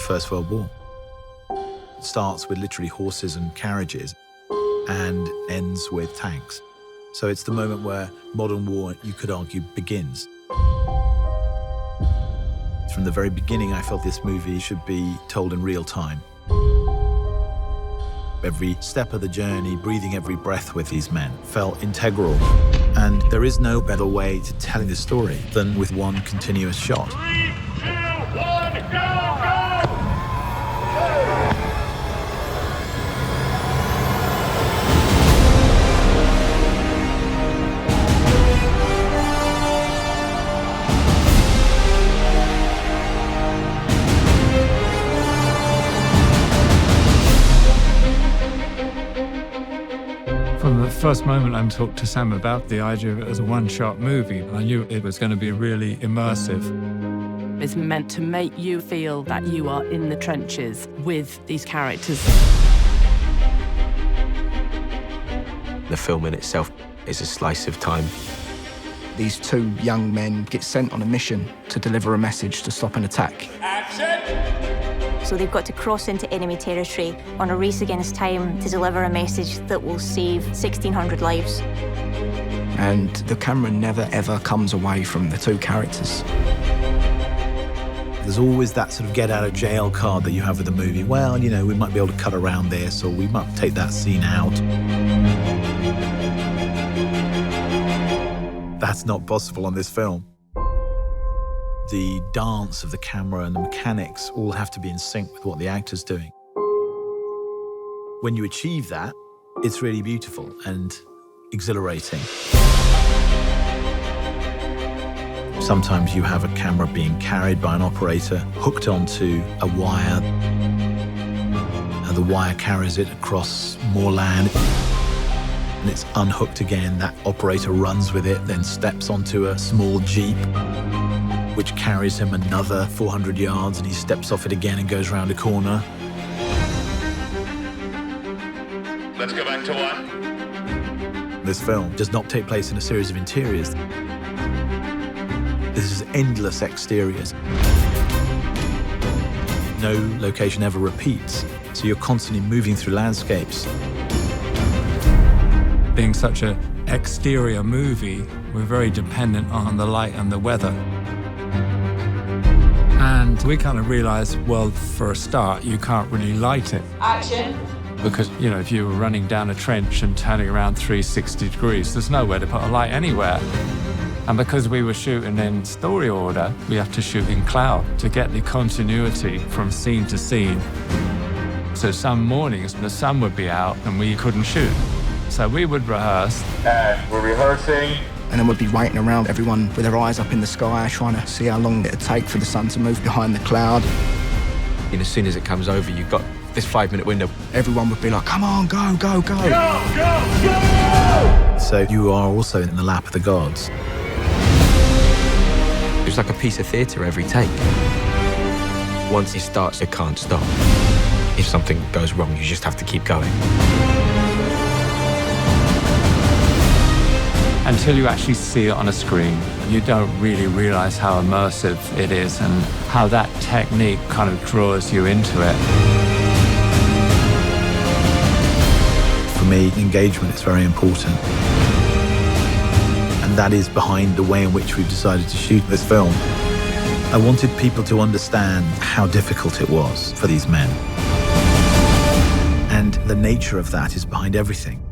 First World War. It starts with literally horses and carriages and ends with tanks. So it's the moment where modern war, you could argue, begins. From the very beginning, I felt this movie should be told in real time. Every step of the journey, breathing every breath with these men, felt integral. And there is no better way to tell this story than with one continuous shot. 3, 2, 1, go, go! From the first moment I talked to Sam about the idea of it as a one-shot movie, I knew it was going to be really immersive. It's meant to make you feel that you are in the trenches with these characters. The film in itself is a slice of time. These two young men get sent on a mission to deliver a message to stop an attack. Action! So they've got to cross into enemy territory on a race against time to deliver a message that will save 1,600 lives. And the camera never, ever comes away from the two characters. There's always that sort of get-out-of-jail card that you have with a movie. Well, you know, we might be able to cut around this, or we might take that scene out. That's not possible on this film. The dance of the camera and the mechanics all have to be in sync with what the actor's doing. When you achieve that, it's really beautiful and exhilarating. Sometimes you have a camera being carried by an operator, hooked onto a wire, and the wire carries it across more land, and it's unhooked again. That operator runs with it, then steps onto a small jeep, which carries him another 400 yards, and he steps off it again and goes around a corner. Let's go back to 1. This film does not take place in a series of interiors. This is endless exteriors. No location ever repeats, so you're constantly moving through landscapes. Being such an exterior movie, we're very dependent on the light and the weather. And we kind of realized, well, for a start, you can't really light it. Action. Because, you know, if you were running down a trench and turning around 360 degrees, there's nowhere to put a light anywhere. And because we were shooting in story order, we have to shoot in cloud to get the continuity from scene to scene. So some mornings, the sun would be out and we couldn't shoot. So we would rehearse. And we're rehearsing. And then we'd be waiting around, everyone with their eyes up in the sky, trying to see how long it'd take for the sun to move behind the cloud. And as soon as it comes over, you've got this 5-minute window. Everyone would be like, come on, go, go, go. Go, go, go! So you are also in the lap of the gods. It's like a piece of theatre every take. Once it starts, it can't stop. If something goes wrong, you just have to keep going. Until you actually see it on a screen, you don't really realize how immersive it is and how that technique kind of draws you into it. For me, engagement is very important. And that is behind the way in which we've decided to shoot this film. I wanted people to understand how difficult it was for these men. And the nature of that is behind everything.